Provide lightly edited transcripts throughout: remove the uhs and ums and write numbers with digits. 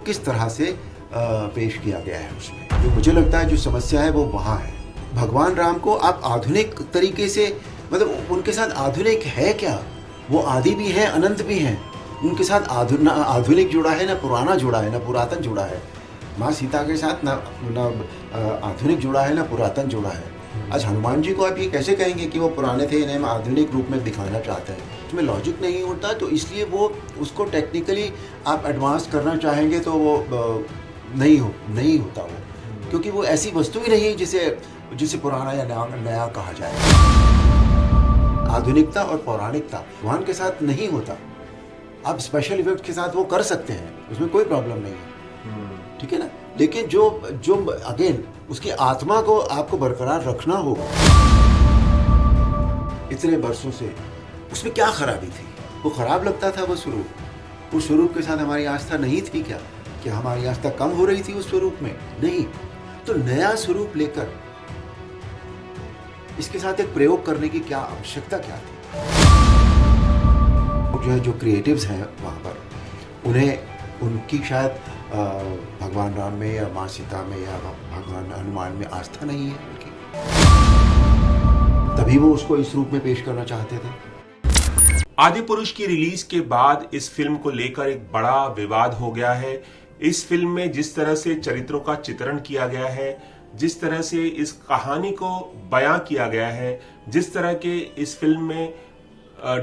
किस तरह से पेश किया गया है उसमें। जो मुझे लगता है जो समस्या है वो वहाँ है। भगवान राम को आप आधुनिक तरीके से, मतलब उनके साथ आधुनिक है क्या? वो आदि भी हैं, अनंत भी हैं। उनके साथ आधुनिक जुड़ा है, ना पुराना जुड़ा है, ना पुरातन जुड़ा है। माँ सीता के साथ ना आधुनिक जुड़ा है, ना पुरातन जुड़ा है। आज हनुमान जी को आप ये कैसे कहेंगे कि वो पुराने थे, इन्हें हम आधुनिक रूप में दिखाना चाहते हैं? उसमें लॉजिक नहीं होता, तो इसलिए वो उसको टेक्निकली आप एडवांस करना चाहेंगे तो वो नहीं होता वो, क्योंकि वो ऐसी वस्तु ही नहीं है जिसे पुराना या नया कहा जाए। आधुनिकता और पौराणिकता भगवान के साथ नहीं होता। आप स्पेशल इफेक्ट के साथ वो कर सकते हैं, उसमें कोई प्रॉब्लम नहीं है, ठीक है ना। लेकिन जो अगेन उसकी आत्मा को आपको बरकरार रखना होगा। इतने बरसों से उसमें क्या खराबी थी? वो खराब लगता था वो स्वरूप। उस स्वरूप के साथ हमारी आस्था नहीं थी क्या? कि हमारी आस्था कम हो रही थी उस स्वरूप में? नहीं। तो नया स्वरूप लेकर इसके साथ एक प्रयोग करने की क्या आवश्यकता क्या थी? जो क्रिएटिव्स हैं वहाँ पर, उन्हें उनकी शायद भगवान राम में या माँ सीता में या भगवान हनुमान में आस्था नहीं है उनकी, तभी वो उसको इस रूप में पेश करना चाहते थे। आदि पुरुष की रिलीज के बाद इस फिल्म को लेकर एक बड़ा विवाद हो गया है। इस फिल्म में जिस तरह से चरित्रों का चित्रण किया गया है, जिस तरह से इस कहानी को बयां किया गया है, जिस तरह के इस फिल्म में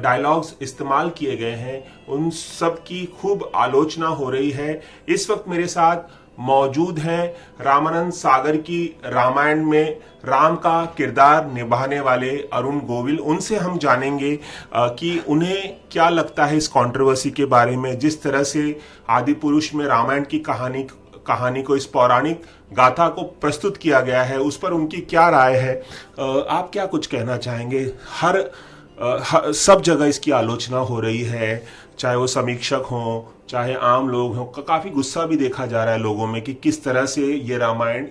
डायलॉग्स इस्तेमाल किए गए हैं, उन सब की खूब आलोचना हो रही है। इस वक्त मेरे साथ मौजूद हैं रामानंद सागर की रामायण में राम का किरदार निभाने वाले अरुण गोविल। उनसे हम जानेंगे कि उन्हें क्या लगता है इस कंट्रोवर्सी के बारे में, जिस तरह से आदि पुरुष में रामायण की कहानी को, इस पौराणिक गाथा को प्रस्तुत किया गया है, उस पर उनकी क्या राय है। आप क्या कुछ कहना चाहेंगे? सब जगह इसकी आलोचना हो रही है, चाहे वो समीक्षक हों, चाहे आम लोग हों। काफी गुस्सा भी देखा जा रहा है लोगों में कि किस तरह से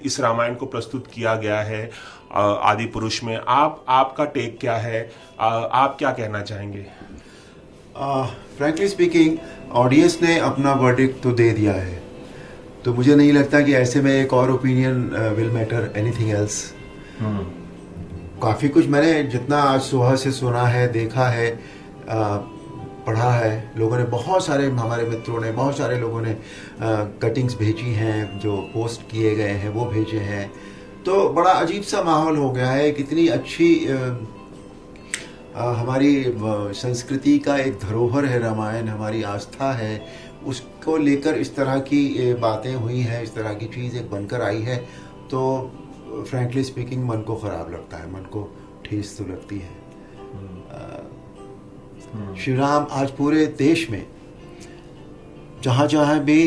इस रामायण को प्रस्तुत किया गया है आदि पुरुष में। आपका टेक क्या है? आप क्या कहना चाहेंगे? फ्रैंकली स्पीकिंग, ऑडियंस ने अपना वर्डिक्ट तो दे दिया है, तो मुझे नहीं लगता कि ऐसे में एक और opinion will matter anything else. काफ़ी कुछ मैंने जितना आज सुबह से सुना है, देखा है, पढ़ा है, लोगों ने, बहुत सारे हमारे मित्रों ने, बहुत सारे लोगों ने कटिंग्स भेजी हैं, जो पोस्ट किए गए हैं वो भेजे हैं। तो बड़ा अजीब सा माहौल हो गया है। कितनी अच्छी हमारी संस्कृति का एक धरोहर है रामायण, हमारी आस्था है, उसको लेकर इस तरह की बातें हुई हैं, इस तरह की चीज़ एक बनकर आई है, तो फ्रैंकली स्पीकिंग मन को ख़राब लगता है, मन को ठेस तो लगती है। श्री राम आज पूरे देश में जहाँ जहाँ भी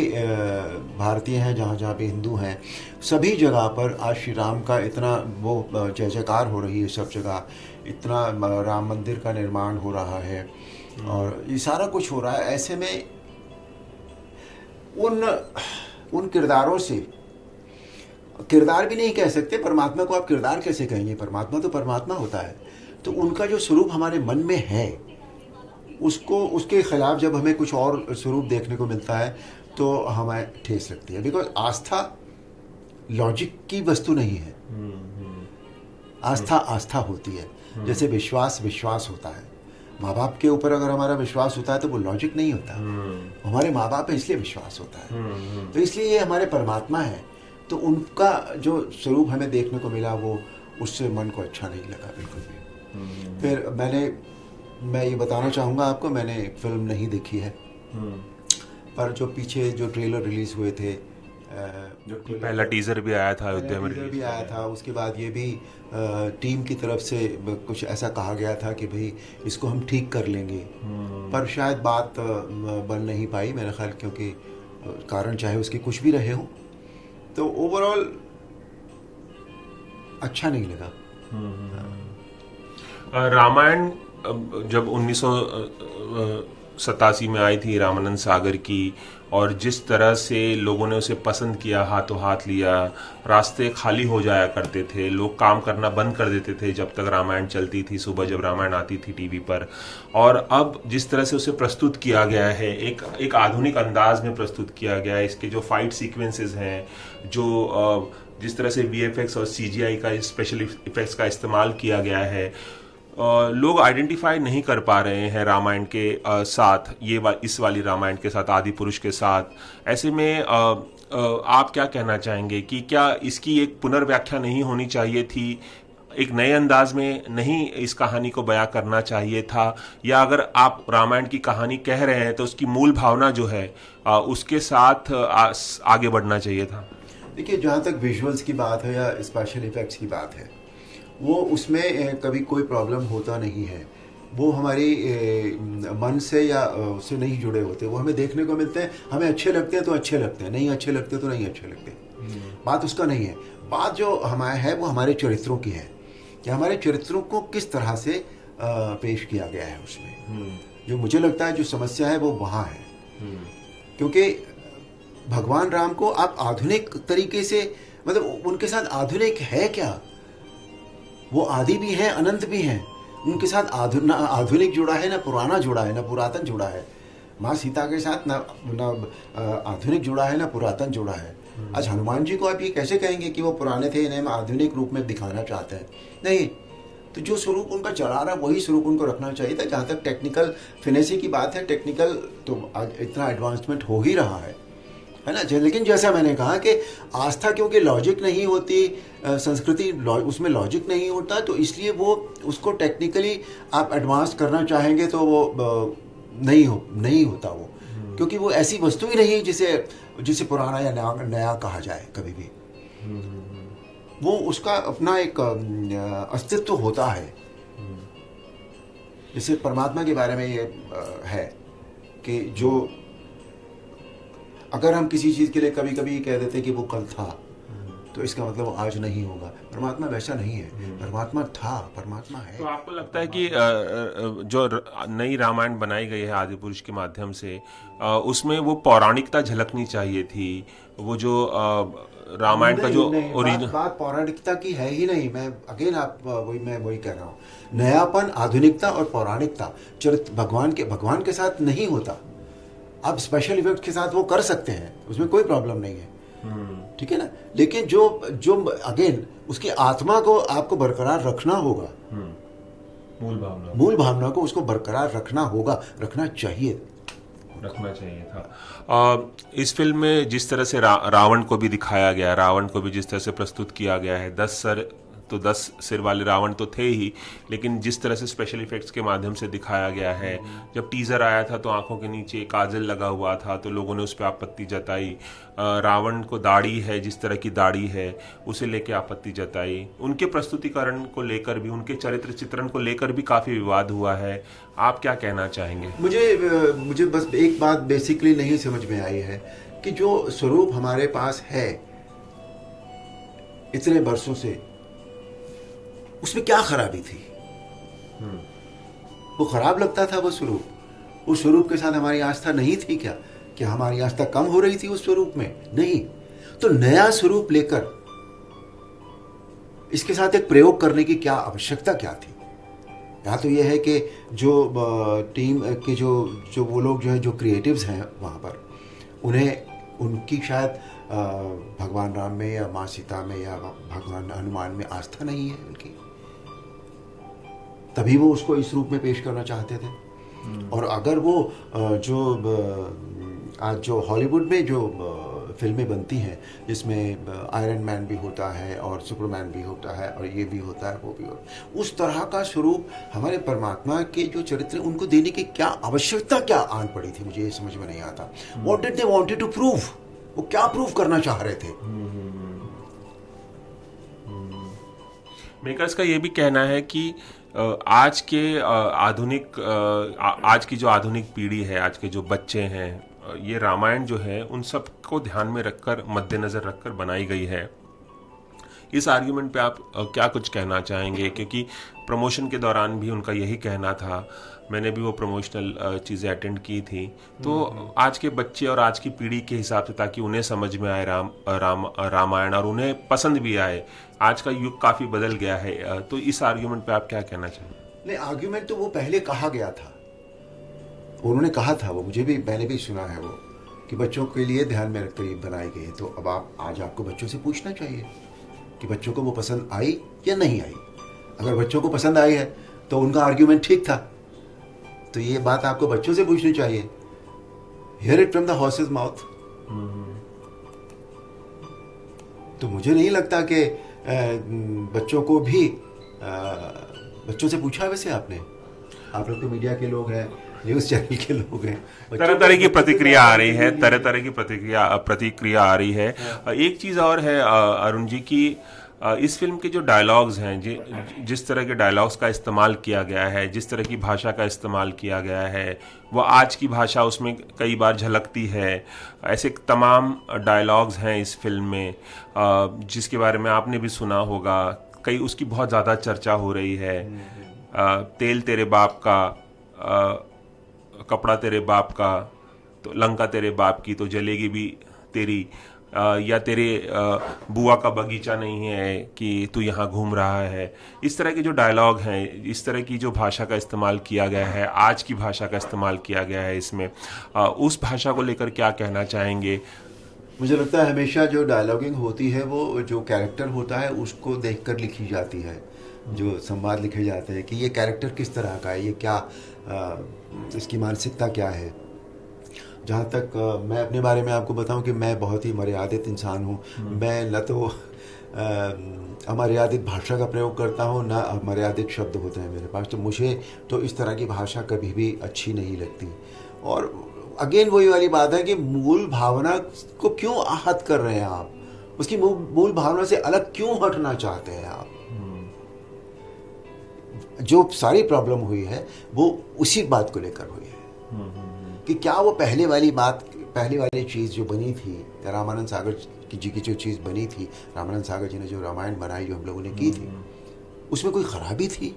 भारतीय हैं, जहाँ जहाँ भी हिंदू हैं, सभी जगह पर आज श्री राम का इतना वो जय जयकार हो रही है। सब जगह इतना राम मंदिर का निर्माण हो रहा है और ये सारा कुछ हो रहा है। ऐसे में उन किरदारों से, किरदार भी नहीं कह सकते, परमात्मा को आप किरदार कैसे कहेंगे? परमात्मा तो परमात्मा होता है। तो उनका जो स्वरूप हमारे मन में है, उसके खिलाफ जब हमें कुछ और स्वरूप देखने को मिलता है तो हमें ठेस लगती है। बिकॉज आस्था लॉजिक की वस्तु नहीं है। आस्था होती है, जैसे विश्वास होता है। माँ बाप के ऊपर अगर हमारा विश्वास होता है तो वो लॉजिक नहीं होता। हमारे माँ बाप है इसलिए विश्वास होता है। तो इसलिए ये हमारे परमात्मा है। तो उनका जो स्वरूप हमें देखने को मिला, वो उससे मन को अच्छा नहीं लगा बिल्कुल भी। फिर मैं ये बताना चाहूँगा आपको, मैंने फिल्म नहीं देखी है, पर जो पीछे जो ट्रेलर रिलीज हुए थे, जो पहला टीजर भी आया था अयोध्या में, भी आया था, उसके बाद ये भी टीम की तरफ से कुछ ऐसा कहा गया था कि भाई इसको हम ठीक कर लेंगे, पर शायद बात बन नहीं पाई मेरा ख्याल, क्योंकि कारण चाहे उसके कुछ भी रहे हो, तो ओवरऑल अच्छा नहीं लगा। रामायण जब 87 में आई थी रामानंद सागर की, और जिस तरह से लोगों ने उसे पसंद किया, हाथों हाथ लिया, रास्ते खाली हो जाया करते थे, लोग काम करना बंद कर देते थे जब तक रामायण चलती थी, सुबह जब रामायण आती थी टीवी पर। और अब जिस तरह से उसे प्रस्तुत किया गया है, एक आधुनिक अंदाज में प्रस्तुत किया गया है, इसके जो फाइट सीक्वेंसेस हैं, जो जिस तरह से वीएफएक्स और सीजीआई का, स्पेशल इफेक्ट्स का इस्तेमाल किया गया है, लोग आइडेंटिफाई नहीं कर पा रहे हैं रामायण के साथ, इस वाली रामायण के साथ, आदि पुरुष के साथ। ऐसे में आप क्या कहना चाहेंगे कि क्या इसकी एक पुनर्व्याख्या नहीं होनी चाहिए थी, एक नए अंदाज में नहीं इस कहानी को बयां करना चाहिए था, या अगर आप रामायण की कहानी कह रहे हैं तो उसकी मूल भावना जो है उसके साथ आगे बढ़ना चाहिए था? देखिए, जहाँ तक विजुअल्स की बात है या स्पेशल इफेक्ट्स की बात है, वो उसमें कभी कोई प्रॉब्लम होता नहीं है। वो हमारी मन से या उससे नहीं जुड़े होते, वो हमें देखने को मिलते हैं, हमें अच्छे लगते हैं तो अच्छे लगते हैं, नहीं अच्छे लगते तो नहीं अच्छे लगते। बात उसका नहीं है। बात जो हमारे है वो हमारे चरित्रों की है कि हमारे चरित्रों को किस तरह से पेश किया गया है उसमें। जो मुझे लगता है जो समस्या है वो वहाँ है, क्योंकि भगवान राम को आप आधुनिक तरीके से, मतलब उनके साथ आधुनिक है क्या? वो आदि भी हैं, अनंत भी हैं। उनके साथ आधुनिक जुड़ा है, ना पुराना जुड़ा है, ना पुरातन जुड़ा है। माँ सीता के साथ ना आधुनिक जुड़ा है, ना पुरातन जुड़ा है। आज हनुमान जी को आप ये कैसे कहेंगे कि वो पुराने थे, इन्हें हम आधुनिक रूप में दिखाना चाहते हैं? नहीं। तो जो स्वरूप उनका चला रहा वही स्वरूप उनको रखना चाहिए था। जहाँ तक टेक्निकल फिनिशिंग की बात है, टेक्निकल तो आज इतना एडवांसमेंट हो ही रहा है ना। लेकिन जैसा मैंने कहा कि आस्था, क्योंकि लॉजिक नहीं होती, संस्कृति उसमें लॉजिक नहीं होता, तो इसलिए वो उसको टेक्निकली आप एडवांस करना चाहेंगे तो वो नहीं होता वो, क्योंकि वो ऐसी वस्तु ही नहीं है जिसे पुराना या नया कहा जाए कभी भी। वो उसका अपना एक अस्तित्व होता है। जैसे परमात्मा के बारे में ये है कि जो अगर हम किसी चीज़ के लिए कभी कभी कह देते कि वो कल था, तो इसका मतलब आज नहीं होगा। परमात्मा वैसा नहीं है, परमात्मा था, परमात्मा है। तो आपको लगता है कि जो नई रामायण बनाई गई है आदि पुरुष के माध्यम से, उसमें वो पौराणिकता झलकनी चाहिए थी? वो जो रामायण का जो ओरिजिनल बात पौराणिकता की है ही नहीं। मैं वही कह रहा हूँ, नयापन, आधुनिकता और पौराणिकता चरित्र भगवान के साथ नहीं होता। आप स्पेशल इफेक्ट के साथ वो कर सकते हैं, उसमें कोई प्रॉब्लम नहीं है, ठीक है ना। लेकिन जो अगेन उसकी आत्मा को आपको बरकरार रखना होगा, मूल भावना को उसको बरकरार रखना होगा, रखना चाहिए था। इस फिल्म में जिस तरह से रावण को भी दिखाया गया, रावण को भी जिस तरह से प्रस्तुत किया गया है, 10 सर तो 10 सिर वाले रावण तो थे ही, लेकिन जिस तरह से स्पेशल इफेक्ट्स के माध्यम से दिखाया गया है, जब टीजर आया था तो आंखों के नीचे काजल लगा हुआ था, तो लोगों ने उस पर आपत्ति जताई। रावण को दाढ़ी है, जिस तरह की दाढ़ी है, उसे लेके आपत्ति जताई। उनके प्रस्तुतिकरण को लेकर भी, उनके चरित्र चित्रण को लेकर भी काफ़ी विवाद हुआ है। आप क्या कहना चाहेंगे? मुझे बस एक बात बेसिकली नहीं समझ में आई है कि जो स्वरूप हमारे पास है इतने वर्षों से, उसमें क्या खराबी थी? वो खराब लगता था वो स्वरूप? उस स्वरूप के साथ हमारी आस्था नहीं थी क्या? क्या हमारी आस्था कम हो रही थी उस स्वरूप में? नहीं। तो नया स्वरूप लेकर इसके साथ एक प्रयोग करने की क्या आवश्यकता क्या थी? या तो यह है कि जो टीम के जो वो लोग जो है, जो क्रिएटिव्स हैं वहाँ पर, उन्हें उनकी शायद भगवान राम में या माँ सीता में या भगवान हनुमान में आस्था नहीं है उनकी, तभी वो उसको इस रूप में पेश करना चाहते थे। और अगर वो आज जो हॉलीवुड में जो फिल्में बनती हैं, जिसमें आयरन मैन भी होता है और सुपरमैन भी होता है और ये भी होता है, वो भी होता है, उस तरह का स्वरूप हमारे परमात्मा के जो चरित्र, उनको देने की क्या आवश्यकता क्या आन पड़ी थी? मुझे ये समझ में नहीं आता। What did they wanted to prove? वो क्या प्रूव करना चाह रहे थे? मेकर्स का ये भी कहना है कि आज की जो आधुनिक पीढ़ी है, आज के जो बच्चे हैं, ये रामायण जो है उन सब को ध्यान में रखकर, मद्देनजर रखकर बनाई गई है। इस आर्ग्यूमेंट पे आप क्या कुछ कहना चाहेंगे? क्योंकि प्रमोशन के दौरान भी उनका यही कहना था, मैंने भी वो प्रमोशनल चीज़ें अटेंड की थी, तो आज के बच्चे और आज की पीढ़ी के हिसाब से, ताकि उन्हें समझ में आए रामायण और उन्हें पसंद भी आए, आज का युग काफ़ी बदल गया है, तो इस आर्ग्यूमेंट पे आप क्या कहना चाहेंगे? नहीं, आर्ग्यूमेंट तो वो पहले कहा गया था, उन्होंने कहा था, वो मैंने भी सुना है वो, कि बच्चों के लिए ध्यान में रखकर ये बनाई गई है। तो अब आज आपको बच्चों से पूछना चाहिए कि बच्चों को वो पसंद आई या नहीं आई। अगर बच्चों को पसंद आई है तो उनका आर्ग्यूमेंट ठीक था, तो ये बात आपको बच्चों से पूछनी चाहिए। Here it from the horses mouth. तो मुझे नहीं लगता कि बच्चों को भी बच्चों से पूछा है। वैसे आप लोग तो मीडिया के लोग हैं, न्यूज़ चैनल के लोग हैं, तरह तरह की प्रतिक्रिया आ रही है, तरह तरह की प्रतिक्रिया आ रही है। एक चीज़ और है अरुण जी की, इस फिल्म के जो डायलॉग्स हैं, जिस तरह के डायलॉग्स का इस्तेमाल किया गया है, जिस तरह की भाषा का इस्तेमाल किया गया है, वो आज की भाषा उसमें कई बार झलकती है। ऐसे तमाम डायलॉग्स हैं इस फिल्म में, जिसके बारे में आपने भी सुना होगा, कई उसकी बहुत ज़्यादा चर्चा हो रही है। तेल तेरे बाप का, कपड़ा तेरे बाप का, तो लंका तेरे बाप की तो जलेगी भी तेरी, या तेरे बुआ का बगीचा नहीं है कि तू यहाँ घूम रहा है। इस तरह के जो डायलॉग हैं, इस तरह की जो भाषा का इस्तेमाल किया गया है, आज की भाषा का इस्तेमाल किया गया है इसमें, उस भाषा को लेकर क्या कहना चाहेंगे? मुझे लगता है हमेशा जो डायलॉगिंग होती है वो जो कैरेक्टर होता है उसको देखकर लिखी जाती है। जो संवाद लिखे जाते हैं कि ये कैरेक्टर किस तरह का है, ये क्या इसकी मानसिकता क्या है। जहाँ तक मैं अपने बारे में आपको बताऊं कि मैं बहुत ही मर्यादित इंसान हूँ। मैं न तो अमर्यादित भाषा का प्रयोग करता हूँ, ना अमर्यादित शब्द होते हैं मेरे पास। तो मुझे तो इस तरह की भाषा कभी भी अच्छी नहीं लगती। और अगेन वही वाली बात है कि मूल भावना को क्यों आहत कर रहे हैं आप, उसकी मूल भावना से अलग क्यों हटना चाहते हैं आप। जो सारी प्रॉब्लम हुई है वो उसी बात को लेकर हुई है कि क्या वो पहले वाली चीज़ जो बनी थी, रामानंद सागर जी की जो चीज़ बनी थी, रामानंद सागर जी ने जो रामायण बनाई, जो हम लोगों ने की थी, उसमें कोई खराबी थी?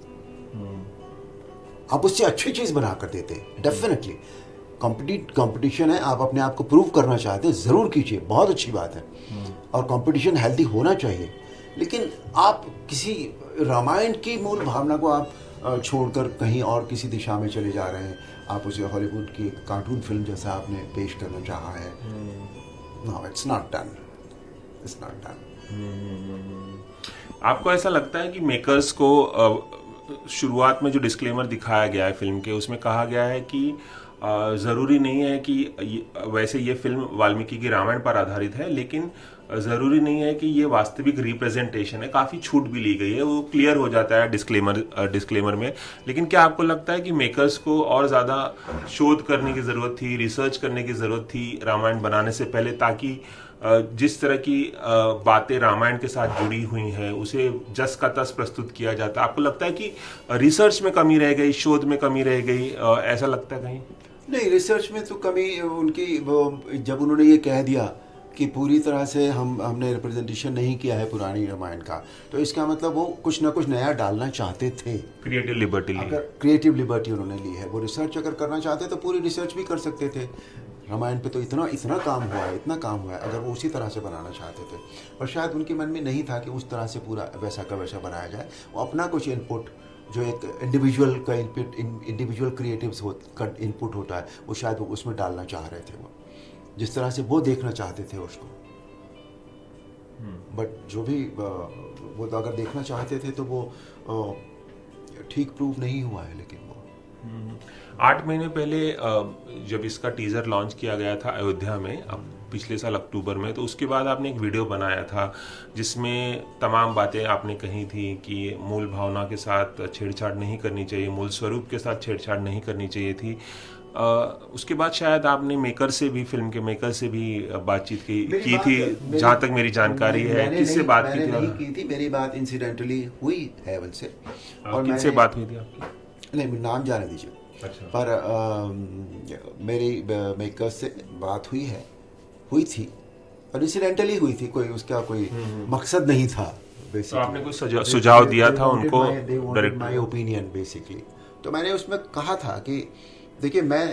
आप उससे अच्छी चीज़ बना कर देते। डेफिनेटली कंपटीशन है, आप अपने आप को प्रूव करना चाहते हैं, ज़रूर कीजिए, बहुत अच्छी बात है। और कंपटीशन हेल्दी होना चाहिए, लेकिन आप किसी रामायण की मूल भावना को आप छोड़कर कहीं और किसी दिशा में चले जा रहे हैं। आप उसे हॉलीवुड की कार्टून फिल्म जैसा आपने पेश करना चाहा है। No, it's not done, it's not done. आपको ऐसा लगता है कि मेकर्स को शुरुआत में जो डिस्क्लेमर दिखाया गया है फिल्म के, उसमें कहा गया है कि ज़रूरी नहीं है कि वैसे ये फिल्म वाल्मीकि की रामायण पर आधारित है, लेकिन ज़रूरी नहीं है कि ये वास्तविक रिप्रेजेंटेशन है, काफ़ी छूट भी ली गई है, वो क्लियर हो जाता है डिस्क्लेमर में। लेकिन क्या आपको लगता है कि मेकर्स को और ज़्यादा शोध करने की ज़रूरत थी, रिसर्च करने की ज़रूरत थी रामायण बनाने से पहले, ताकि जिस तरह की बातें रामायण के साथ जुड़ी हुई हैं उसे जस का तस प्रस्तुत किया जाता है? आपको लगता है कि रिसर्च में कमी रह गई, शोध में कमी रह गई, ऐसा लगता है कहीं? नहीं, रिसर्च में तो कमी उनकी, जब उन्होंने ये कह दिया कि पूरी तरह से हमने रिप्रेजेंटेशन नहीं किया है पुरानी रामायण का, तो इसका मतलब वो कुछ ना कुछ नया डालना चाहते थे। क्रिएटिव लिबर्टी ली, अगर क्रिएटिव लिबर्टी उन्होंने ली है, वो रिसर्च अगर करना चाहते तो पूरी रिसर्च भी कर सकते थे। रामायण पे तो इतना काम हुआ है, अगर वो उसी तरह से बनाना चाहते थे। पर शायद उनके मन में नहीं था कि उस तरह से पूरा वैसा का वैसा बनाया जाए। वो अपना कुछ इनपुट, जो एक इंडिविजुअल का इनपुट, इंडिविजुअल क्रिएटिव्स का इनपुट होता है, वो शायद वो उसमें डालना चाह रहे थे, वो जिस तरह से वो देखना चाहते थे उसको। बट जो भी वो तो अगर देखना चाहते थे तो वो ठीक प्रूव नहीं हुआ है। लेकिन वो 8 महीने पहले जब इसका टीजर लॉन्च किया गया था अयोध्या में, अब पिछले साल अक्टूबर में, तो उसके बाद आपने एक वीडियो बनाया था जिसमें तमाम बातें आपने कही थी कि मूल भावना के साथ छेड़छाड़ नहीं करनी चाहिए, मूल स्वरूप के साथ छेड़छाड़ नहीं करनी चाहिए थी। उसके बाद शायद आपने मेकर से भी, फिल्म के मेकर से भी बातचीत की थी, जहाँ तक मेरी जानकारी है। किससे बात की थी? नहीं की थी, मेरी बात इंसिडेंटली हुई है उनसे। और किससे बात हुई थी आपकी? नहीं, नाम जाने दीजिए। अच्छा। पर मेरी मेकर से बात हुई थी, और इंसिडेंटली हुई थी, कोई उसका कोई मकसद नहीं था basically. तो आपने कोई सुझाव दिया था उनको director? Director my opinion basically. तो मैंने उसमें कहा था कि देखिए, मैं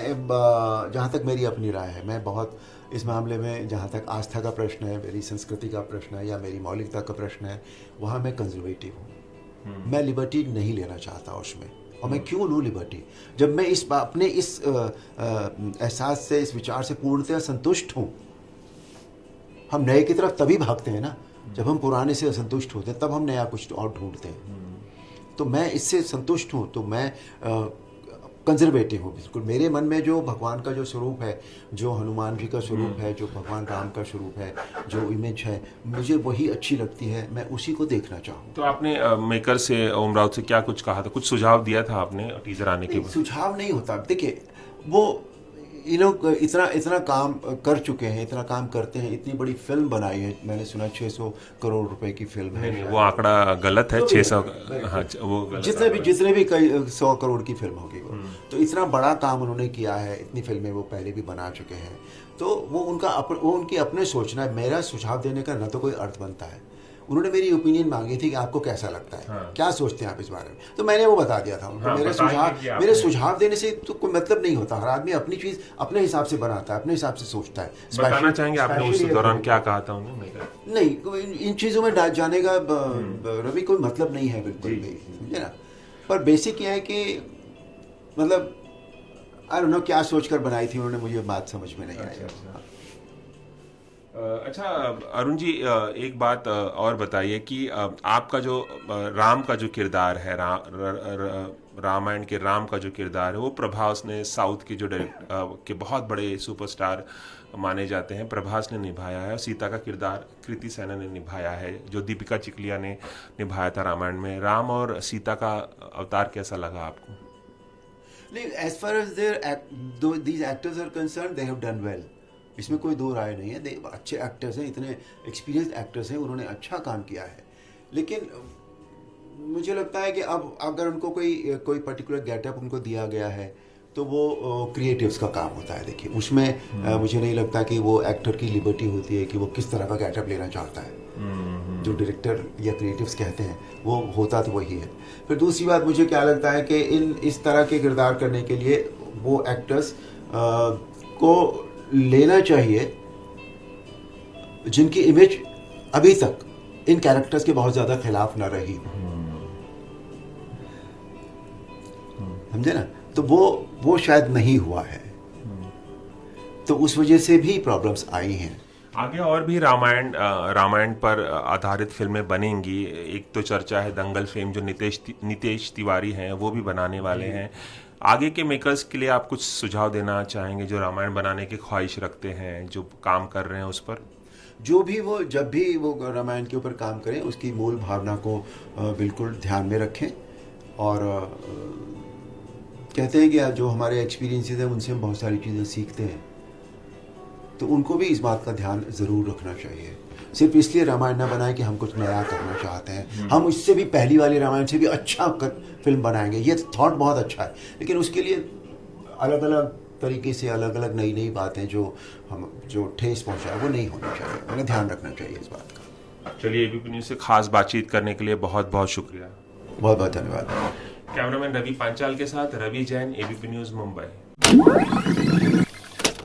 जहाँ तक मेरी अपनी राय है, मैं बहुत इस मामले में, जहाँ तक आस्था का प्रश्न है, मेरी संस्कृति का प्रश्न है या मेरी मौलिकता का प्रश्न है, वहाँ मैं कंजर्वेटिव हूँ। मैं लिबर्टी नहीं लेना चाहता उसमें। और मैं क्यों लूँ लिबर्टी, जब मैं अपने इस एहसास से, इस विचार से पूर्णतः संतुष्ट हूँ। हम नए की तरफ तभी भागते हैं ना जब हम पुराने से असंतुष्ट होते हैं, तब हम नया कुछ और ढूंढते हैं। तो मैं इससे संतुष्ट हूँ, तो मैं कंजर्वेटिव हूँ बिल्कुल। मेरे मन में जो भगवान का जो स्वरूप है, जो हनुमान जी का स्वरूप है, जो भगवान राम का स्वरूप है, जो इमेज है, मुझे वही अच्छी लगती है। मैं उसी को देखना चाहूँ। तो आपने मेकर से, ओम राउत से क्या कुछ कहा था, कुछ सुझाव दिया था आपने टीजर आने के बाद? सुझाव नहीं होता। देखिए, वो ये लोग इतना काम कर चुके हैं, इतना काम करते हैं, इतनी बड़ी फिल्म बनाई है। मैंने सुना 600 करोड़ रुपए की फिल्म है। नहीं, वो आंकड़ा गलत है। 600, हाँ, वो गलत जितने भी कई 100 करोड़ की फिल्म होगी वो। तो इतना बड़ा काम उन्होंने किया है, इतनी फिल्में वो पहले भी बना चुके हैं। तो वो उनकी अपने सोचना है। मेरा सुझाव देने का ना तो कोई अर्थ बनता है। उन्होंने मेरी ओपिनियन मांगी थी कि आपको कैसा लगता है, क्या सोचते हैं आप इस बारे में, तो मैंने वो बता दिया था उनको। मेरे सुझाव देने से तो कोई मतलब नहीं होता। हर आदमी अपनी चीज अपने हिसाब से बनाता है, अपने हिसाब से सोचता है। बताना चाहेंगे आपने उस दौरान क्या कहा था उन्हें? नहीं, इन चीजों में जाने का रवि कोई मतलब नहीं है बिल्कुल भी, समझे ना। पर बेसिक ये है कि मतलब आई डोंट नो क्या सोचकर बनाई थी उन्होंने, मुझे बात समझ में नहीं आई। अच्छा अरुण जी, एक बात और बताइए कि आपका जो राम का जो किरदार है, रामायण के राम का जो किरदार है, वो प्रभास ने, साउथ के जो डायरेक्टर के बहुत बड़े सुपरस्टार माने जाते हैं, प्रभास ने निभाया है। सीता का किरदार कृति सेनन ने निभाया है, जो दीपिका चिकलिया ने निभाया था रामायण में। राम और सीता का अवतार कैसा लगा आपको? नहीं, as far as these actors are concerned, they have done well. इसमें कोई दो राय नहीं है। अच्छे एक्टर्स हैं, इतने एक्सपीरियंस्ड एक्टर्स हैं, उन्होंने अच्छा काम किया है। लेकिन मुझे लगता है कि अब अगर उनको कोई पर्टिकुलर गेटअप उनको दिया गया है, तो वो क्रिएटिव्स का काम होता है। देखिए, उसमें मुझे नहीं लगता कि वो एक्टर की लिबर्टी होती है कि वो किस तरह का गेटअप लेना चाहता है। जो डायरेक्टर या क्रिएटिव्स कहते हैं, वो होता तो वही है। फिर दूसरी बात, मुझे क्या लगता है कि इस तरह के किरदार करने के लिए वो एक्टर्स को लेना चाहिए जिनकी इमेज अभी तक इन कैरेक्टर्स के बहुत ज्यादा खिलाफ ना रही, समझे ना। तो वो शायद नहीं हुआ है, तो उस वजह से भी प्रॉब्लम्स आई हैं। आगे और भी रामायण पर आधारित फिल्में बनेंगी। एक तो चर्चा है दंगल फेम जो नितेश तिवारी हैं, वो भी बनाने वाले हैं। आगे के मेकर्स के लिए आप कुछ सुझाव देना चाहेंगे जो रामायण बनाने की ख्वाहिश रखते हैं, जो काम कर रहे हैं उस पर? जब भी वो रामायण के ऊपर काम करें, उसकी मूल भावना को बिल्कुल ध्यान में रखें। और कहते हैं कि जो हमारे एक्सपीरियंसेस हैं, उनसे हम बहुत सारी चीज़ें सीखते हैं, तो उनको भी इस बात का ध्यान ज़रूर रखना चाहिए। सिर्फ इसलिए रामायण ना बनाएं कि हम कुछ नया करना चाहते हैं, हम इससे भी, पहली वाली रामायण से भी अच्छा फिल्म बनाएंगे, ये थॉट बहुत अच्छा है। लेकिन उसके लिए अलग अलग तरीके से, अलग अलग नई नई बातें जो ठेस पहुंचाए, वो नहीं होनी चाहिए। हमें ध्यान रखना चाहिए इस बात का। चलिए, एबीपी न्यूज़ से खास बातचीत करने के लिए बहुत बहुत शुक्रिया। बहुत बहुत धन्यवाद। कैमरामैन रवि पांचाल के साथ रवि जैन, एबीपी न्यूज़, मुंबई।